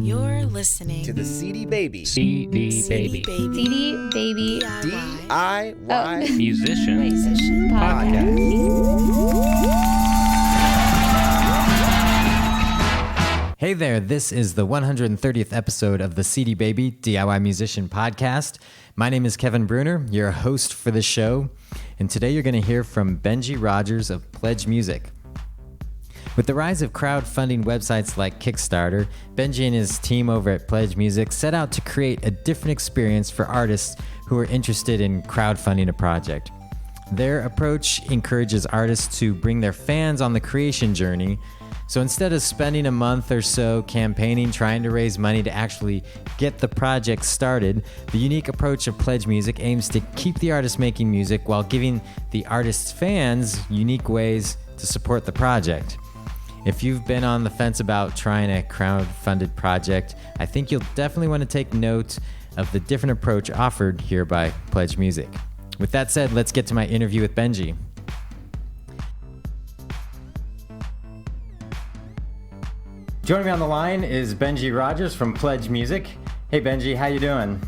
You're listening to the CD Baby CD Baby DIY Musician Podcast. Hey there, this is the 130th episode of the CD Baby DIY Musician Podcast. My name is Kevin Bruner, your host for the show, and today you're going to hear from Benji Rogers of Pledge Music. With the rise of crowdfunding websites like Kickstarter, Benji and his team over at Pledge Music set out to create a different experience for artists who are interested in crowdfunding a project. Their approach encourages artists to bring their fans on the creation journey. So instead of spending a month or so campaigning, trying to raise money to actually get the project started, the unique approach of Pledge Music aims to keep the artist making music while giving the artist's fans unique ways to support the project. If you've been on the fence about trying a crowd-funded project, I think you'll definitely want to take note of the different approach offered here by Pledge Music. With that said, let's get to my interview with Benji. Joining me on the line is Benji Rogers from Pledge Music. Hey Benji, how you doing?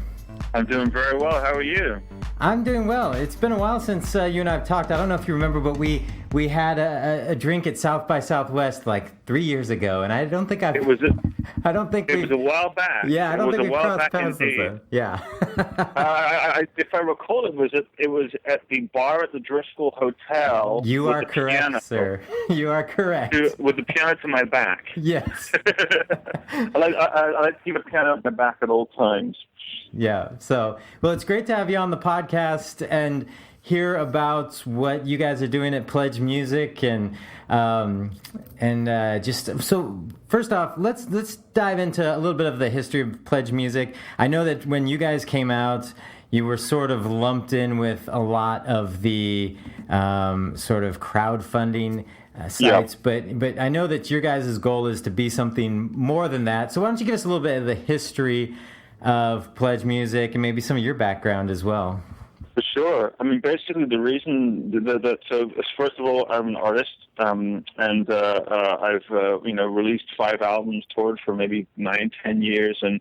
I'm doing very well. How are you? I'm doing well. It's been a while since you and I have talked. I don't know if you remember, but we had a drink at South by Southwest like 3 years ago, and I don't think It was a while back. Yeah, I don't think we've crossed paths since then. Yeah. If I recall, it was at the bar at the Driscoll Hotel. You are correct, piano, sir. You are correct. With the piano to my back. Yes. I like to keep a piano at my back at all times. Yeah. So, well, it's great to have you on the podcast and hear about what you guys are doing at Pledge Music, and just so first off, let's dive into a little bit of the history of Pledge Music. I know that when you guys came out, you were sort of lumped in with a lot of the sort of crowdfunding sites, yeah. but I know that your guys' goal is to be something more than that. So why don't you give us a little bit of the history of Pledge Music and maybe some of your background as well? For sure. I mean, basically, the reason so first of all, I'm an artist, and I've released 5 albums, toured for maybe 9-10 years, and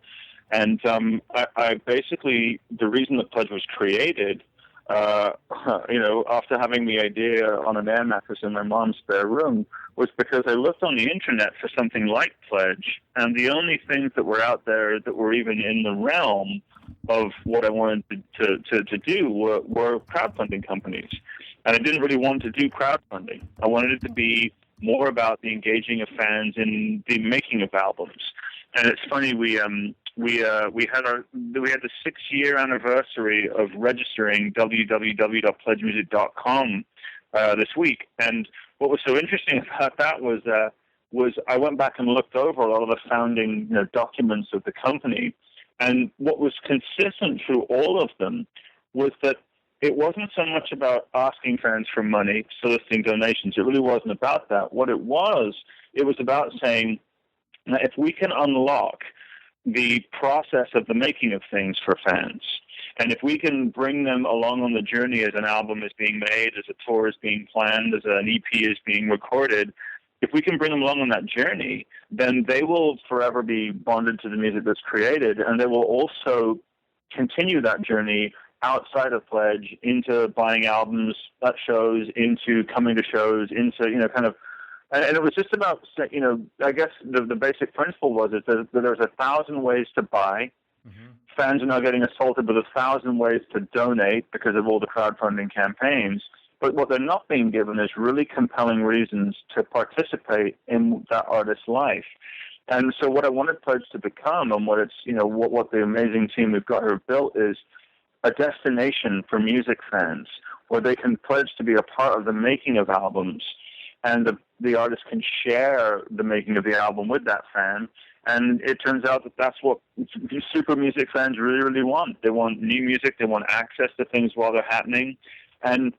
I basically, the reason that Pledge was created, after having the idea on an air mattress in my mom's spare room, was because I looked on the internet for something like Pledge, and the only things that were out there that were even in the realm of what I wanted to do were crowdfunding companies. And I didn't really want to do crowdfunding. I wanted it to be more about the engaging of fans in the making of albums. And it's funny, we had the 6-year anniversary of registering www.pledgemusic.com this week. And what was so interesting about that was I went back and looked over a lot of the founding documents of the company. And what was consistent through all of them was that it wasn't so much about asking fans for money, soliciting donations. It really wasn't about that. What it was about saying, if we can unlock the process of the making of things for fans, and if we can bring them along on the journey as an album is being made, as a tour is being planned, as an EP is being recorded, if we can bring them along on that journey, then they will forever be bonded to the music that's created, and they will also continue that journey outside of Pledge into buying albums at shows, into coming to shows, into, and it was just about, I guess the basic principle was that there's 1,000 ways to buy. Mm-hmm. Fans are now getting assaulted with 1,000 ways to donate because of all the crowdfunding campaigns. But what they're not being given is really compelling reasons to participate in that artist's life. And so what I wanted Pledge to become, and what it's, what the amazing team we've got here built, is a destination for music fans where they can pledge to be a part of the making of albums, and the artist can share the making of the album with that fan. And it turns out that that's what super music fans really, really want. They want new music. They want access to things while they're happening. And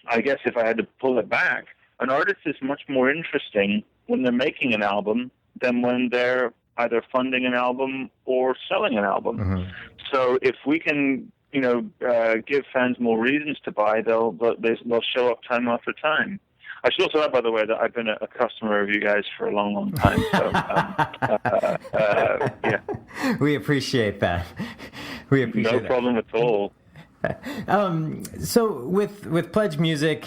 I guess if I had to pull it back, an artist is much more interesting when they're making an album than when they're either funding an album or selling an album. Mm-hmm. So if we can, give fans more reasons to buy, they'll show up time after time. I should also add, by the way, that I've been a customer of you guys for a long, long time. So We appreciate that. We appreciate No that. problem at all. So with Pledge Music,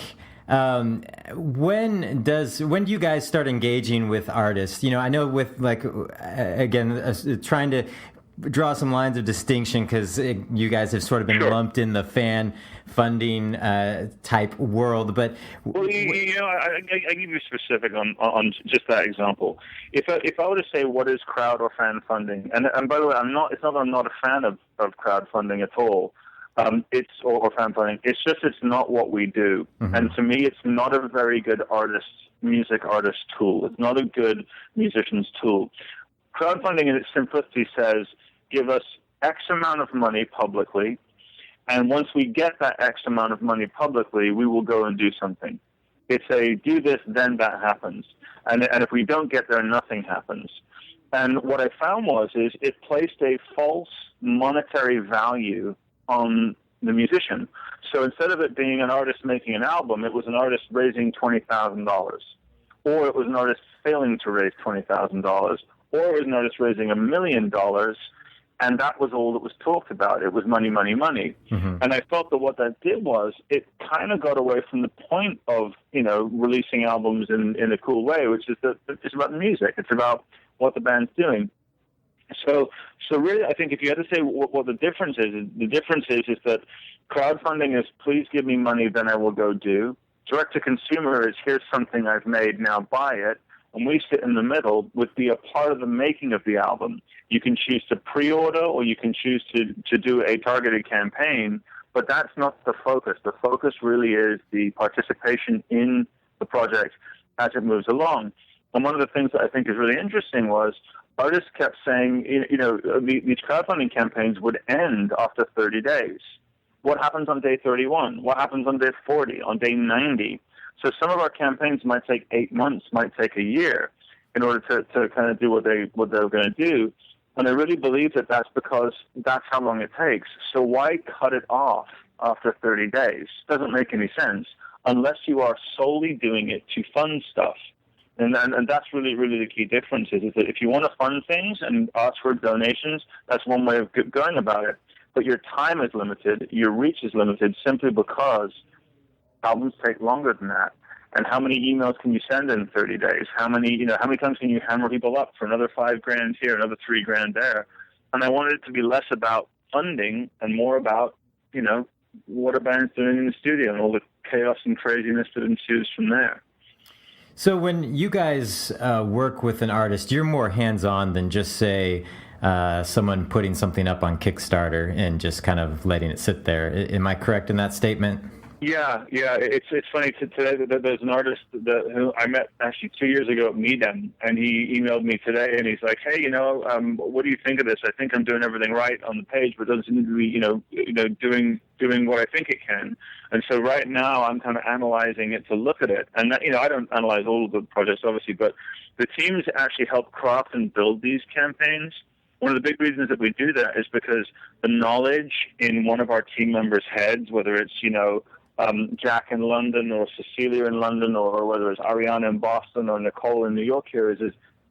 when do you guys start engaging with artists? You know, I know with trying to draw some lines of distinction because you guys have sort of been lumped in the fan funding type world, but well, I give you specific on just that example. If I were to say what is crowd or fan funding, and by the way, it's not that I'm not a fan of crowdfunding at all. It's or fan funding. It's just it's not what we do, and to me, it's not a very good music artist tool. It's not a good musician's tool. Crowdfunding in its simplicity says, give us X amount of money publicly, and once we get that X amount of money publicly, we will go and do something. It's a do this, then that happens. And if we don't get there, nothing happens. And what I found is it placed a false monetary value on the musician. So instead of it being an artist making an album, it was an artist raising $20,000. Or it was an artist failing to raise $20,000. Or it was an artist raising $1 million. And that was all that was talked about. It was money, money, money. And I felt that what that did was it kind of got away from the point of, releasing albums in a cool way, which is that it's about the music. It's about what the band's doing. So really, I think if you had to say what the difference is that crowdfunding is please give me money, then I will go do. Direct to consumer is here's something I've made, now buy it. And we sit in the middle with be a part of the making of the album. You can choose to pre-order or you can choose to do a targeted campaign, but that's not the focus. The focus really is the participation in the project as it moves along. And one of the things that I think is really interesting was artists kept saying, these crowdfunding campaigns would end after 30 days. What happens on day 31? What happens on day 40? On day 90? So some of our campaigns might take 8 months, might take a year in order to kind of do what they were going to do. And I really believe that that's because that's how long it takes. So why cut it off after 30 days? Doesn't make any sense unless you are solely doing it to fund stuff. And that's really, really the key difference is that if you want to fund things and ask for donations, that's one way of going about it. But your time is limited, your reach is limited simply because albums take longer than that. And how many emails can you send in 30 days? How many times can you hammer people up for another $5,000 here, another $3,000 there? And I wanted it to be less about funding and more about, what a band's doing in the studio and all the chaos and craziness that ensues from there. So when you guys work with an artist, you're more hands-on than just, say, someone putting something up on Kickstarter and just kind of letting it sit there. Am I correct in that statement? Yeah. It's funny today that there's an artist who I met actually 2 years ago at Meedem, and he emailed me today, and he's like, "Hey, what do you think of this? I think I'm doing everything right on the page, but it doesn't seem to be, doing what I think it can." And so right now I'm kind of analyzing it to look at it, and that, I don't analyze all of the projects obviously, but the teams actually help craft and build these campaigns. One of the big reasons that we do that is because the knowledge in one of our team members' heads, whether it's Jack in London or Cecilia in London or whether it's Ariana in Boston or Nicole in New York here, is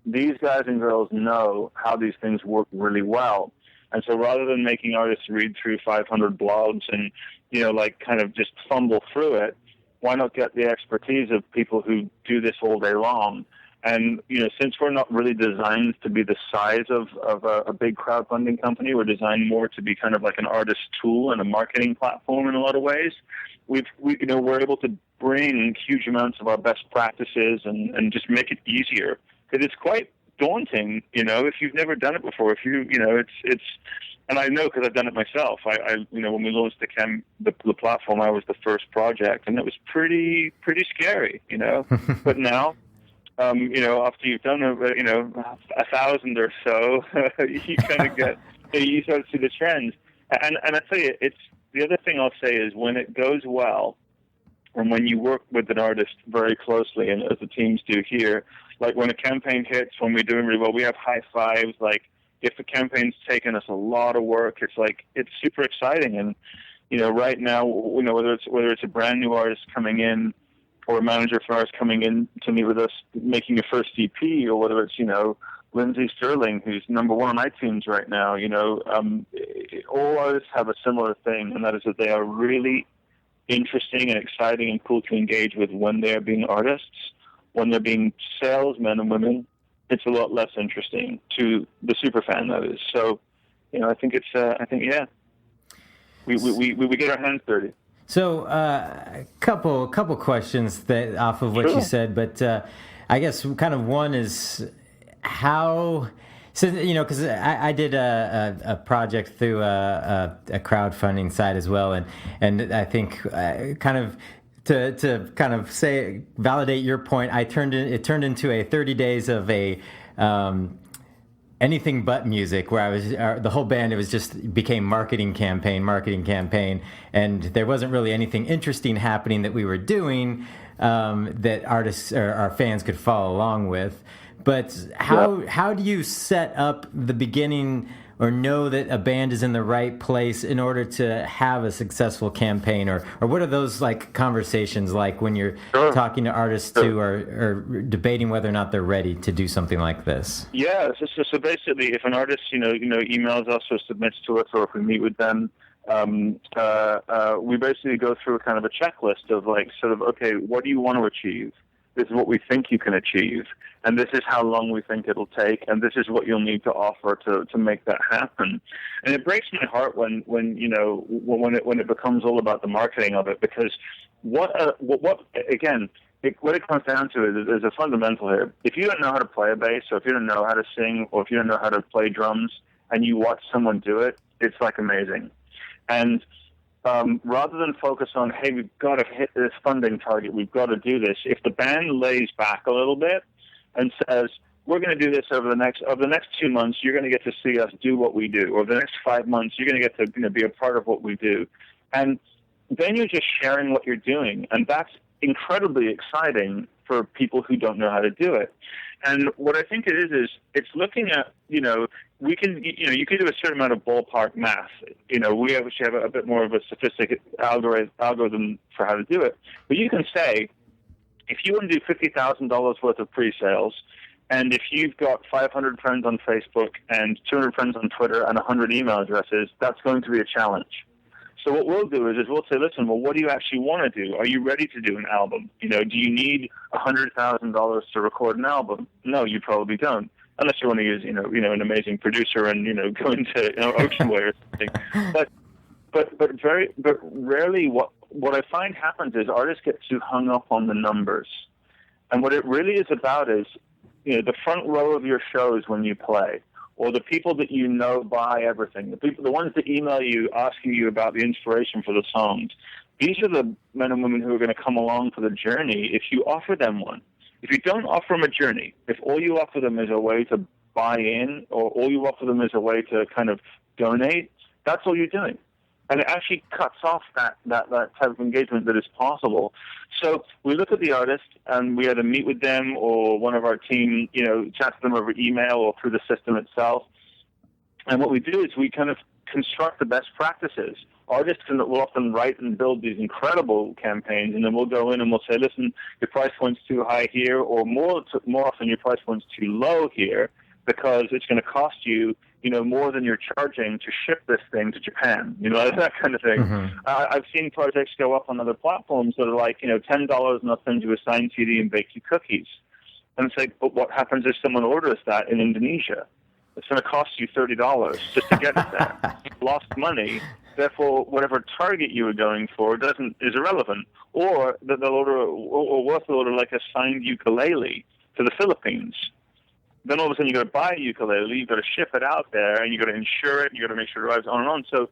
these guys and girls know how these things work really well. And so rather than making artists read through 500 blogs and, kind of just fumble through it, why not get the expertise of people who do this all day long? And, since we're not really designed to be the size of a big crowdfunding company, we're designed more to be kind of like an artist tool and a marketing platform in a lot of ways. We're able to bring huge amounts of our best practices and just make it easier. Because it's quite daunting, if you've never done it before. It's, and I know because I've done it myself. I when we launched the platform, I was the first project, and it was pretty scary, But now, after you've done 1,000 or so, you kind of you start to see the trends. And I tell you, the other thing I'll say is when it goes well, and when you work with an artist very closely, and as the teams do here, like when a campaign hits, when we're doing really well, we have high fives. Like if the campaign's taken us a lot of work, it's super exciting. And right now, whether it's a brand new artist coming in, or a manager for ours coming in to meet with us, making a first EP, or whether it's, Lindsey Sterling, who's #1 on iTunes right now. All artists have a similar thing, and that is that they are really interesting and exciting and cool to engage with when they're being artists. When they're being salesmen and women, it's a lot less interesting to the superfan, that is. So, I think we get our hands dirty. So, a couple questions that off of what you said, but I guess kind of one is how. So, because I did a project through a crowdfunding site as well, and I think kind of to kind of validate your point, it turned into a 30 days of a anything but music, where I was the whole band. It was just became marketing campaign, and there wasn't really anything interesting happening that we were doing that artists or our fans could follow along with. But how do you set up the beginning or know that a band is in the right place in order to have a successful campaign? Or what are those like conversations like when you're talking to artists or debating whether or not they're ready to do something like this? Yeah, so basically if an artist, emails us or submits to us, or if we meet with them, we basically go through a kind of a checklist of okay, what do you want to achieve? This is what we think you can achieve, and this is how long we think it'll take, and this is what you'll need to offer to make that happen. And it breaks my heart when it becomes all about the marketing of it, because what it comes down to is there's a fundamental here. If you don't know how to play a bass, or if you don't know how to sing, or if you don't know how to play drums, and you watch someone do it, it's like amazing. And rather than focus on, hey, we've got to hit this funding target, we've got to do this, if the band lays back a little bit and says, we're going to do this over the next 2 months, you're going to get to see us do what we do, or the next 5 months, you're going to get to be a part of what we do. And then you're just sharing what you're doing, and that's incredibly exciting for people who don't know how to do it. And what I think it is it's looking at, you can do a certain amount of ballpark math. We actually have a bit more of a sophisticated algorithm for how to do it. But you can say, if you want to do $50,000 worth of pre-sales, and if you've got 500 friends on Facebook and 200 friends on Twitter and 100 email addresses, that's going to be a challenge. So what we'll do is we'll say, listen, well, what do you actually want to do? Are you ready to do an album? Do you need $100,000 to record an album? No, you probably don't, unless you want to use, an amazing producer and, go into Oceanway or something. But rarely what I find happens is artists get too hung up on the numbers. And what it really is about is, the front row of your shows when you play, or the people that buy everything, the ones that email you asking you about the inspiration for the songs. These are the men and women who are going to come along for the journey if you offer them one. If you don't offer them a journey, if all you offer them is a way to buy in, or all you offer them is a way to kind of donate, that's all you're doing. And it actually cuts off that type of engagement that is possible. So we look at the artist, and we either meet with them, or one of our team, chats them over email or through the system itself. And what we do is we kind of construct the best practices. Artists will often write and build these incredible campaigns, and then we'll go in and we'll say, listen, your price point's too high here, or more often your price point's too low here, because it's going to cost you, more than you're charging to ship this thing to Japan, that kind of thing. Mm-hmm. I've seen projects go up on other platforms that are like, $10 and I'll send you a signed CD and bake you cookies. And it's like, but what happens if someone orders that in Indonesia? It's going to cost you $30 just to get it there. You've lost money. Therefore, whatever target you were going for is irrelevant. Or that they'll order, or worse, they'll order like a signed ukulele to the Philippines. Then all of a sudden you got to buy a ukulele, you got to ship it out there, and you got to insure it, and you got to make sure it arrives on and on. So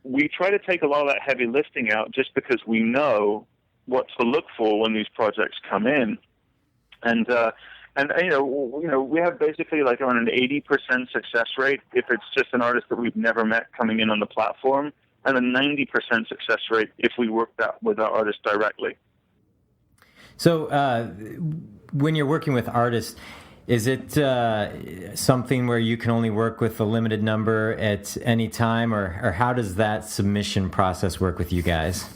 we try to take a lot of that heavy lifting out, just because we know what to look for when these projects come in. And we have basically like around an 80% success rate if it's just an artist that we've never met coming in on the platform, and a 90% success rate if we work that with our artist directly. So when you're working with artists, is it something where you can only work with a limited number at any time, or how does that submission process work with you guys?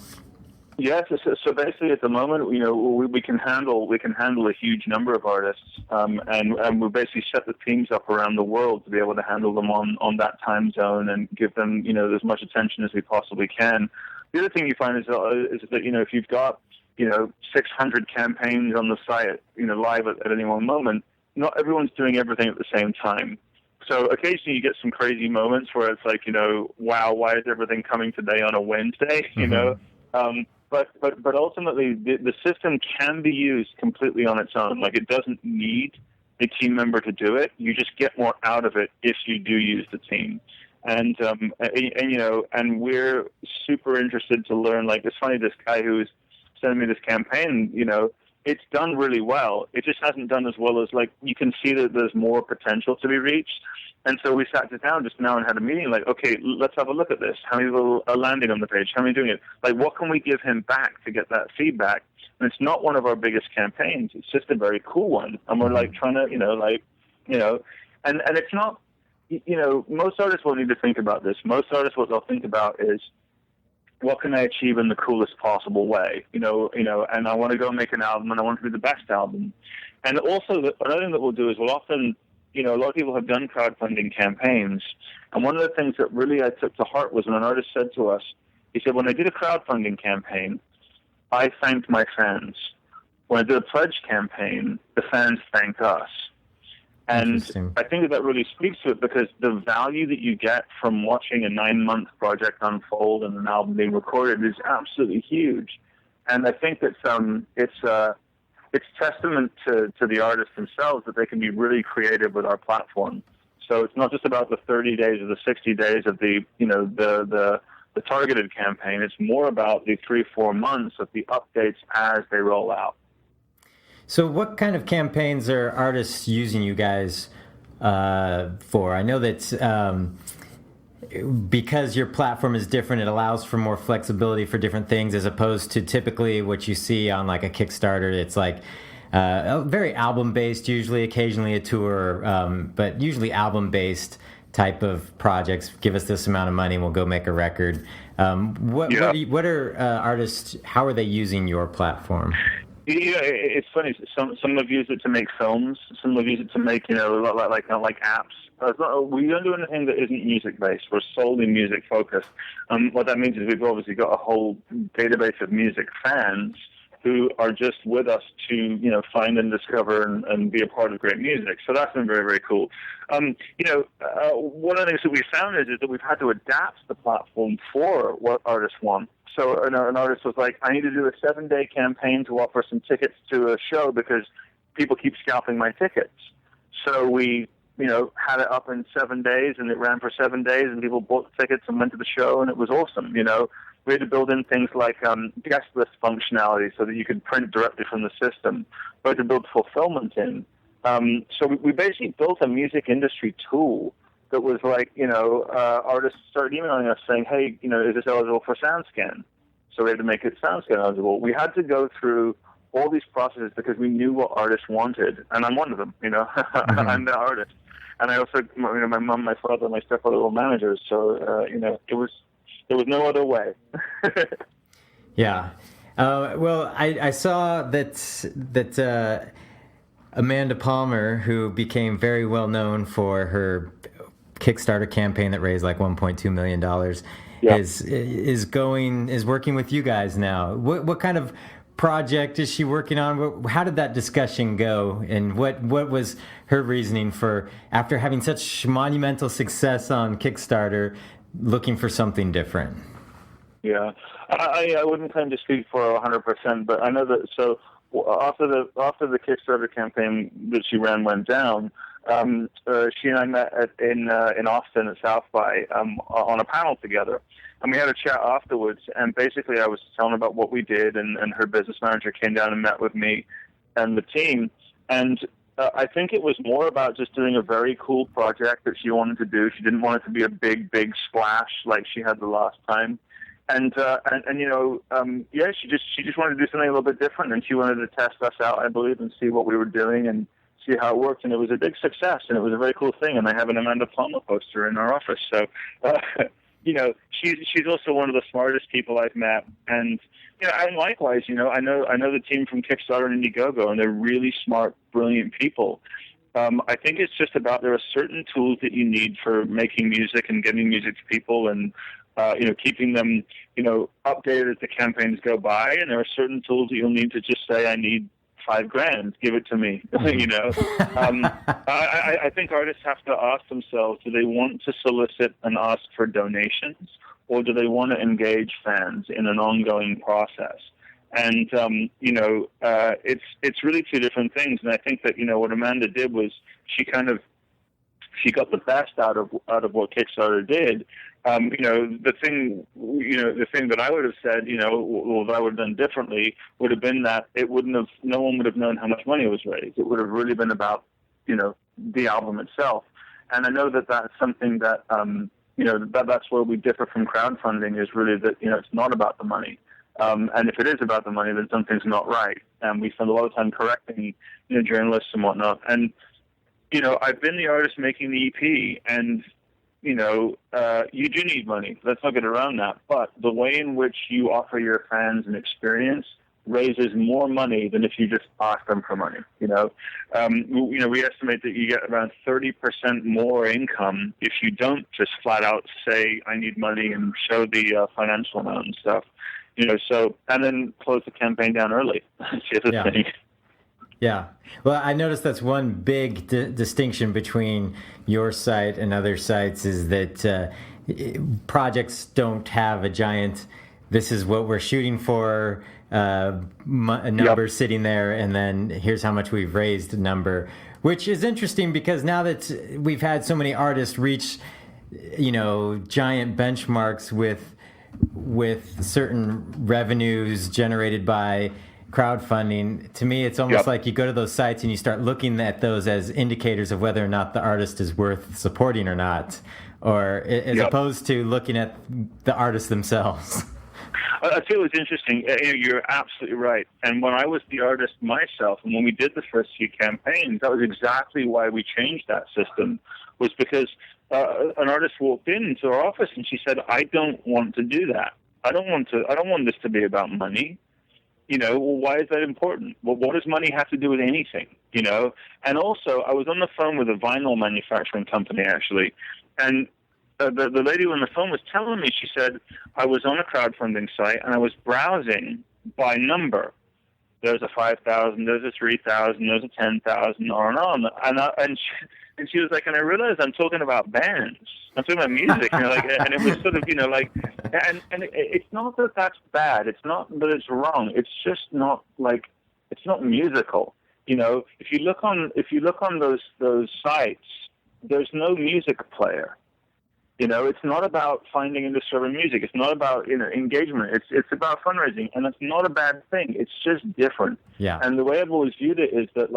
Yes, so basically at the moment, we can handle a huge number of artists, and we basically set the teams up around the world to be able to handle them on that time zone and give them as much attention as we possibly can. The other thing you find is that if you've got 600 campaigns on the site live at any one moment, not everyone's doing everything at the same time. So occasionally you get some crazy moments where it's like, wow, why is everything coming today on a Wednesday? But ultimately the system can be used completely on its own. Like, it doesn't need a team member to do it. You just get more out of it if you do use the team. And we're super interested to learn. Like, it's funny, this guy who is sending me this campaign, it's done really well. It just hasn't done as well as, like, you can see that there's more potential to be reached. And so we sat down just now and had a meeting, like, okay, let's have a look at this. How many people are landing on the page? How many are doing it? Like, what can we give him back to get that feedback? And it's not one of our biggest campaigns. It's just a very cool one. And we're, like, trying to, and it's not, most artists won't need to think about this. Most artists, what they'll think about is, what can I achieve in the coolest possible way? And I want to go make an album, and I want it to be the best album. And also, another thing that we'll do is we'll often, a lot of people have done crowdfunding campaigns. And one of the things that really I took to heart was when an artist said to us, he said, when I did a crowdfunding campaign, I thanked my fans. When I did a pledge campaign, the fans thanked us. And I think that really speaks to it, because the value that you get from watching a 9-month project unfold and an album being recorded is absolutely huge. And I think that it's testament to the artists themselves that they can be really creative with our platform. So it's not just about the 30 days or the 60 days of the targeted campaign. It's more about the 3-4 months of the updates as they roll out. So what kind of campaigns are artists using you guys for? I know that because your platform is different, it allows for more flexibility for different things, as opposed to typically what you see on like a Kickstarter. It's like very album-based, usually, occasionally a tour, but usually album-based type of projects. Give us this amount of money and we'll go make a record. What are artists, how are they using your platform? Yeah, it's funny. Some have used it to make films. Some have used it to make, like apps. We don't do anything that isn't music-based. We're solely music-focused. What that means is we've obviously got a whole database of music fans who are just with us to, find and discover and be a part of great music. So that's been very, very cool. One of the things that we found is that we've had to adapt the platform for what artists want. So an artist was like, I need to do a 7-day campaign to offer some tickets to a show because people keep scalping my tickets. So we, had it up in 7 days, and it ran for 7 days, and people bought tickets and went to the show, and it was awesome. We had to build in things like guest list functionality so that you could print directly from the system. We had to build fulfillment in. So we basically built a music industry tool that was like, artists started emailing us saying, hey, is this eligible for SoundScan? So we had to make it SoundScan eligible. We had to go through all these processes because we knew what artists wanted, and I'm one of them, Mm-hmm. I'm the artist. And I also, my mom, my father, and my stepfather were managers, so, there was no other way. Yeah. Well, I saw that Amanda Palmer, who became very well known for her Kickstarter campaign that raised like $1.2 million, is working with you guys now. What kind of project is she working on? How did that discussion go? And what was her reasoning for, after having such monumental success on Kickstarter, looking for something different? Yeah, I wouldn't claim to speak for her 100%, but I know that. So after the Kickstarter campaign that she ran went down, she and I met in Austin at South by on a panel together, and we had a chat afterwards. And basically, I was telling her about what we did, and her business manager came down and met with me and the team. And I think it was more about just doing a very cool project that she wanted to do. She didn't want it to be a big splash like she had the last time. And she just wanted to do something a little bit different, and she wanted to test us out, I believe, and see what we were doing and see how it worked. And it was a big success, and it was a very cool thing. And I have an Amanda Palmer poster in our office. So, she's also one of the smartest people I've met, and and likewise, I know the team from Kickstarter and Indiegogo, and they're really smart, brilliant people. I think it's just about there are certain tools that you need for making music and getting music to people, and keeping them updated as the campaigns go by. And there are certain tools that you'll need to just say, I need $5,000, give it to me. I think artists have to ask themselves: do they want to solicit and ask for donations, or do they want to engage fans in an ongoing process? And it's really two different things. And I think that what Amanda did was she got the best out of what Kickstarter did. The thing that I would have said, or that I would have done differently, would have been that no one would have known how much money was raised. It would have really been about, the album itself. And I know that that's something that, that's where we differ from crowdfunding, is really that, it's not about the money. And if it is about the money, then something's not right. And we spend a lot of time correcting, journalists and whatnot. And, I've been the artist making the EP, and, you do need money. Let's not get around that. But the way in which you offer your fans an experience raises more money than if you just ask them for money. We estimate that you get around 30% more income if you don't just flat out say, I need money, and show the financial amount and stuff. And then close the campaign down early. That's the other thing. Yeah. Well, I noticed that's one big distinction between your site and other sites, is that projects don't have a giant, this is what we're shooting for, a number sitting there, and then here's how much we've raised number, which is interesting because now that we've had so many artists reach, giant benchmarks with certain revenues generated by crowdfunding, to me it's almost like you go to those sites and you start looking at those as indicators of whether or not the artist is worth supporting or not, or as opposed to looking at the artists themselves. I feel it's interesting. You're absolutely right. And when I was the artist myself, and when we did the first few campaigns, that was exactly why we changed that system, was because an artist walked into our office and she said, I don't want to do that. I don't want this to be about money. Well, why is that important? Well, what does money have to do with anything? And also, I was on the phone with a vinyl manufacturing company, actually, and the lady on the phone was telling me, she said, I was on a crowdfunding site and I was browsing by number. There's a 5,000, there's a 3,000, there's a 10,000, on. And she was like, and I realized I'm talking about bands. I'm talking about music, and it was sort of, and it's not that that's bad. It's not that it's wrong. It's just not it's not musical. If you look on those sites, there's no music player. It's not about finding and discovering music. It's not about engagement. It's about fundraising, and it's not a bad thing. It's just different. Yeah. And the way I've always viewed it is that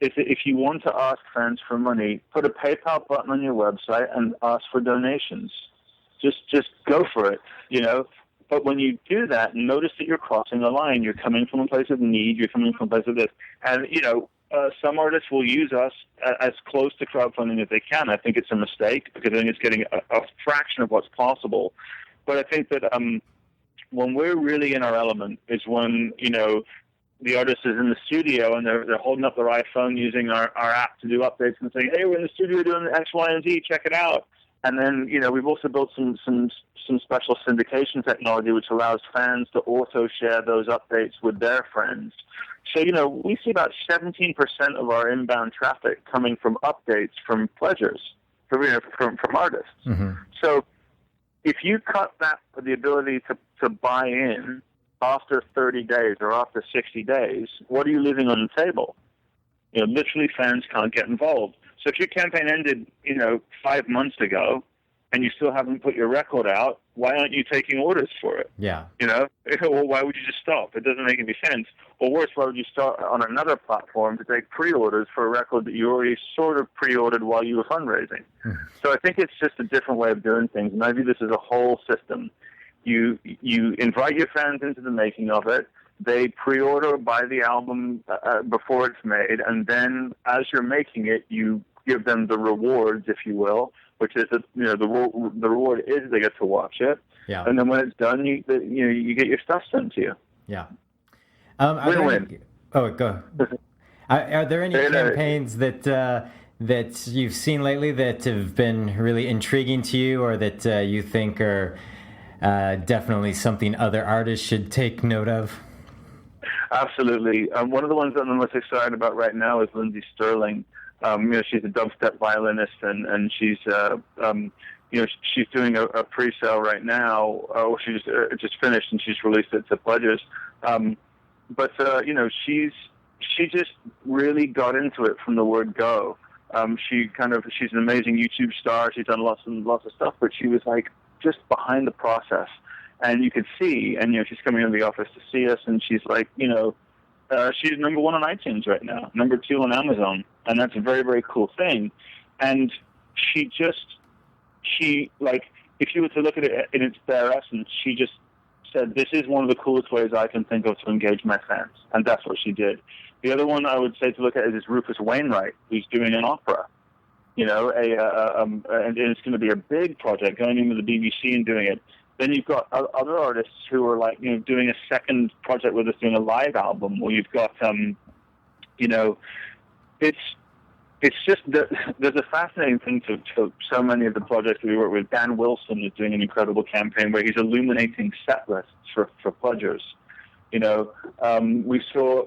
if you want to ask fans for money, put a PayPal button on your website and ask for donations. Just go for it. But when you do that, notice that you're crossing the line. You're coming from a place of need. You're coming from a place of this, and some artists will use us as close to crowdfunding as they can. I think it's a mistake because I think it's getting a fraction of what's possible. But I think that when we're really in our element is when, the artist is in the studio and they're holding up their iPhone using our app to do updates and saying, hey, we're in the studio doing X, Y, and Z, check it out. And then, we've also built some special syndication technology which allows fans to auto-share those updates with their friends. So, we see about 17% of our inbound traffic coming from updates from pledgers, from artists. Mm-hmm. So if you cut the ability to buy in after 30 days or after 60 days, what are you leaving on the table? Literally fans can't get involved. So if your campaign ended, 5 months ago, and you still haven't put your record out, why aren't you taking orders for it? Yeah. Or why would you just stop? It doesn't make any sense. Or worse, why would you start on another platform to take pre-orders for a record that you already sort of pre-ordered while you were fundraising? So I think it's just a different way of doing things, and I view this as a whole system. You invite your fans into the making of it. They pre-order, buy the album before it's made, and then as you're making it, you give them the rewards, if you will, which is that the reward is they get to watch it, Yeah. and then when it's done, you get your stuff sent to you. Yeah. Win-win. Go. Are there any campaigns that you've seen lately that have been really intriguing to you, or that you think are definitely something other artists should take note of? Absolutely. One of the ones that I'm most excited about right now is Lindsay Sterling. She's a dubstep violinist, and she's she's doing a pre-sale right now. She's just finished, and she's released it to pledges. She just really got into it from the word go. She's an amazing YouTube star. She's done lots and lots of stuff, but she was like just behind the process, and you could see. And she's coming into the office to see us, and she's like, she's number 1 on iTunes right now, number 2 on Amazon, and that's a very, very cool thing. And if you were to look at it in its bare essence, she just said, this is one of the coolest ways I can think of to engage my fans, and that's what she did. The other one I would say to look at is Rufus Wainwright, who's doing an opera, and it's going to be a big project, going in with the BBC and doing it. Then you've got other artists who are doing a second project with us, doing a live album, or you've got, it's just that there's a fascinating thing to so many of the projects we work with. Dan Wilson is doing an incredible campaign where he's illuminating set lists for pledgers. We saw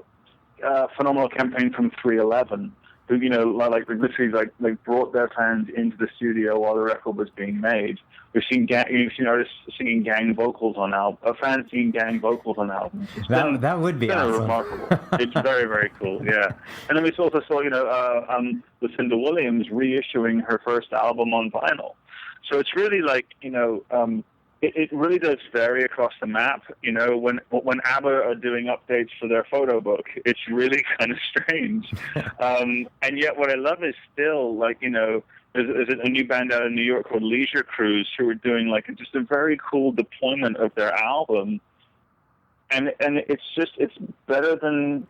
a phenomenal campaign from 311, who literally brought their fans into the studio while the record was being made. You've seen artists singing gang vocals on albums, fans singing gang vocals on albums. That would be awesome. Remarkable. It's very, very cool, yeah. And then we also saw, Lucinda Williams reissuing her first album on vinyl. So it's really it really does vary across the map. When ABBA are doing updates for their photo book, it's really kind of strange. And yet what I love is still, there's a new band out of New York called Leisure Cruise who are doing just a very cool deployment of their album. And it's better than,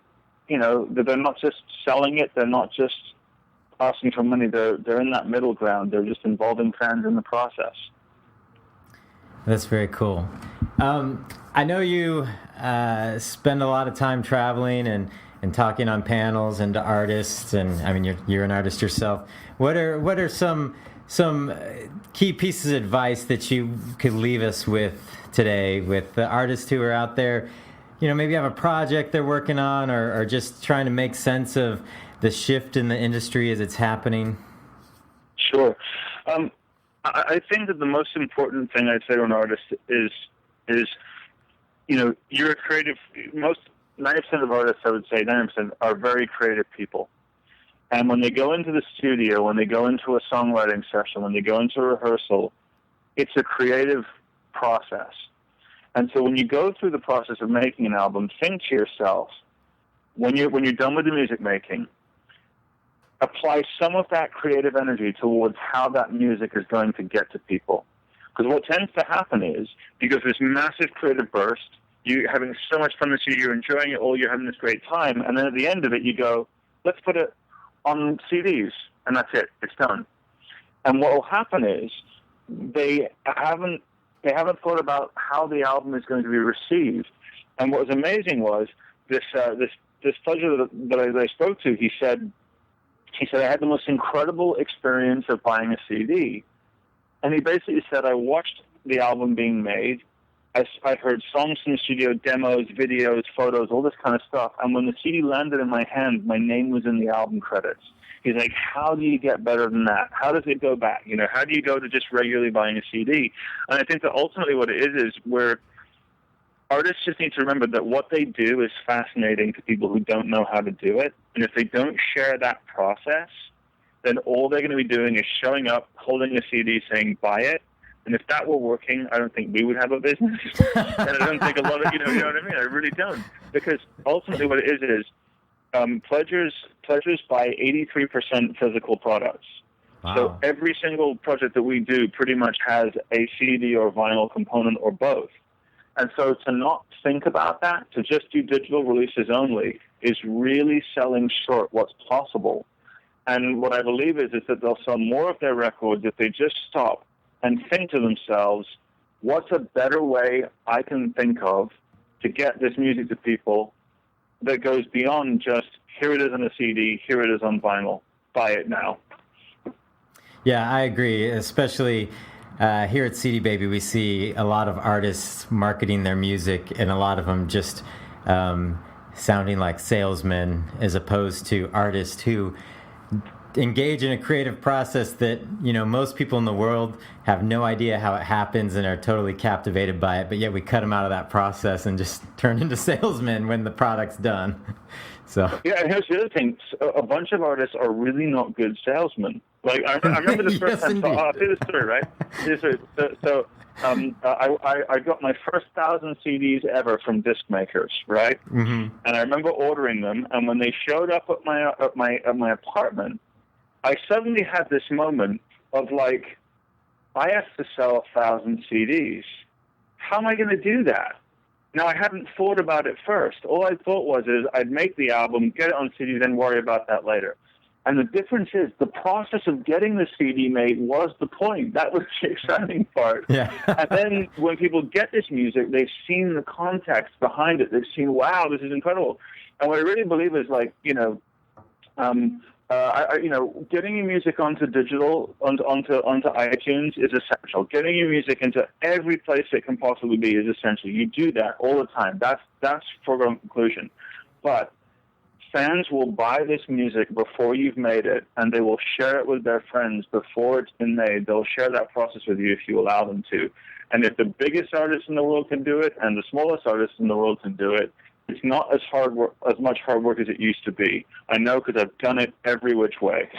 they're not just selling it, they're not just asking for money, they're in that middle ground. They're just involving fans in the process. That's very cool. I know you spend a lot of time traveling and talking on panels and to artists, and I mean you're an artist yourself. What are some key pieces of advice that you could leave us with today, with the artists who are out there, maybe have a project they're working on, or just trying to make sense of the shift in the industry as it's happening? Sure. I think that the most important thing I'd say to an artist is you're a creative. 90% of artists, I would say, 90% are very creative people. And when they go into the studio, when they go into a songwriting session, when they go into a rehearsal, it's a creative process. And so when you go through the process of making an album, think to yourself, when you're done with the music making, apply some of that creative energy towards how that music is going to get to people. Because what tends to happen is, because this massive creative burst, you're having so much fun in the studio, you're enjoying it all, you're having this great time, and then at the end of it you go, let's put it on CDs, and that's it, it's done. And what will happen is, they haven't thought about how the album is going to be received. And what was amazing was, this pledger that I spoke to, he said, I had the most incredible experience of buying a CD. And he basically said, I watched the album being made. I heard songs from the studio, demos, videos, photos, all this kind of stuff. And when the CD landed in my hand, my name was in the album credits. He's like, how do you get better than that? How does it go back? How do you go to just regularly buying a CD? And I think that ultimately what it is where artists just need to remember that what they do is fascinating to people who don't know how to do it. And if they don't share that process, then all they're going to be doing is showing up, holding a CD, saying, buy it. And if that were working, I don't think we would have a business. And I don't think a lot of, you know what I mean? I really don't. Because ultimately what it is pledgers buy 83% physical products. Wow. So every single project that we do pretty much has a CD or vinyl component or both. And so to not think about that, to just do digital releases only, is really selling short what's possible. And what I believe is that they'll sell more of their records if they just stop and think to themselves, what's a better way I can think of to get this music to people that goes beyond just, here it is on a CD, here it is on vinyl, buy it now. Yeah, I agree. Especially here at CD Baby, we see a lot of artists marketing their music, and a lot of them just sounding like salesmen, as opposed to artists who engage in a creative process that, you know, most people in the world have no idea how it happens and are totally captivated by it, but yet we cut them out of that process and just turn into salesmen when the product's done. So yeah, and here's the other thing: a bunch of artists are really not good salesmen. Like I remember the first Yes, time. So, indeed. I'll tell you the story, right? I got my first 1,000 CDs ever from disc makers, right? Mm-hmm. And I remember ordering them, and when they showed up at my apartment, I suddenly had this moment of like, I have to sell 1,000 CDs. How am I going to do that? Now, I hadn't thought about it first. All I thought is I'd make the album, get it on CD, then worry about that later. And the difference is the process of getting the CD made was the point. That was the exciting part. Yeah. And then when people get this music, they've seen the context behind it. They've seen, wow, this is incredible. And what I really believe is, like, you know, getting your music onto digital, onto iTunes is essential. Getting your music into every place it can possibly be is essential. You do that all the time. That's foregone conclusion. But fans will buy this music before you've made it, and they will share it with their friends before it's been made. They'll share that process with you if you allow them to. And if the biggest artists in the world can do it, and the smallest artists in the world can do it, it's not as much hard work as it used to be. I know, because I've done it every which way.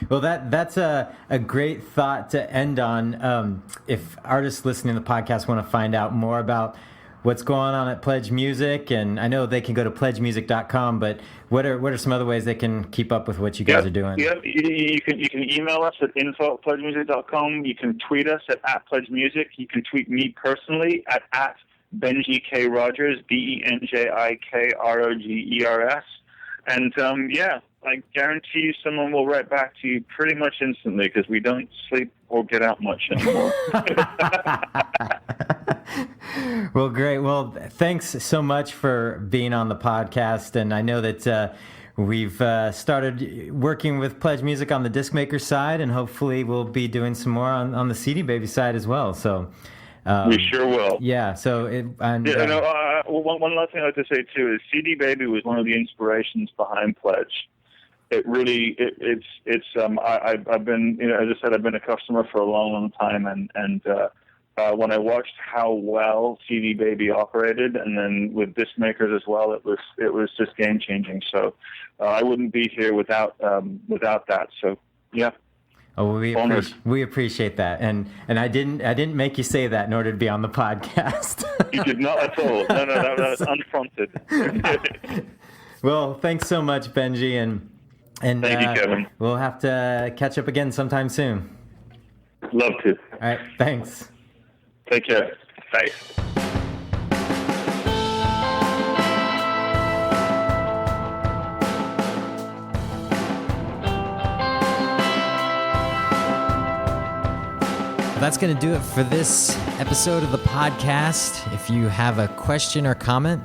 Well, that's a great thought to end on. If artists listening to the podcast want to find out more about what's going on at Pledge Music, and I know they can go to pledgemusic.com, but what are some other ways they can keep up with what you guys are doing? Yeah, you can email us at info@pledgemusic.com. You can tweet us at @pledgemusic. You can tweet me personally at Benji K. Rogers, BenjiKRogers. And I guarantee you someone will write back to you pretty much instantly, because we don't sleep or get out much anymore. Well, great. Well, thanks so much for being on the podcast. And I know that we've started working with Pledge Music on the disc maker side, and hopefully we'll be doing some more on the CD Baby side as well. So we sure will. Yeah. So one last thing I'd like to say too is CD Baby was one of the inspirations behind Pledge. It really, I've been, as I said, I've been a customer for a long time, and when I watched how well CD Baby operated, and then with disc makers as well, it was just game changing. So I wouldn't be here without that. So yeah. Oh, we appreciate that, and I didn't make you say that in order to be on the podcast. You did not at all. No, that was unprompted. Well, thanks so much, Benji, and thank you, Kevin. We'll have to catch up again sometime soon. Love to. All right, thanks. Take care. Bye. That's going to do it for this episode of the podcast. If you have a question or comment,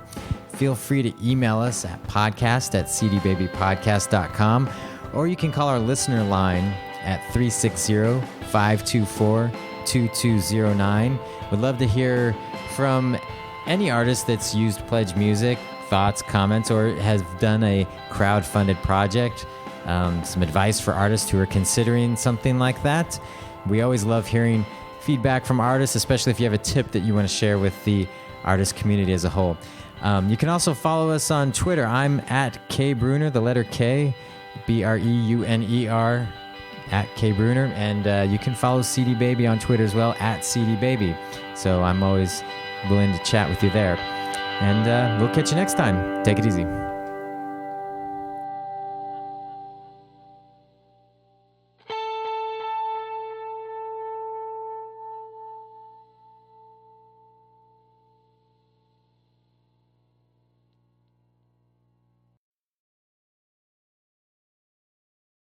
feel free to email us at podcast@cdbabypodcast.com, or you can call our listener line at 360-524-2209. We'd love to hear from any artist that's used Pledge Music, thoughts, comments, or has done a crowd-funded project, some advice for artists who are considering something like that. We always love hearing feedback from artists, especially if you have a tip that you want to share with the artist community as a whole. You can also follow us on Twitter. I'm at K Bruner, the letter K, BREUNER, at K Bruner. And you can follow CD Baby on Twitter as well, at CD Baby. So I'm always willing to chat with you there. And we'll catch you next time. Take it easy.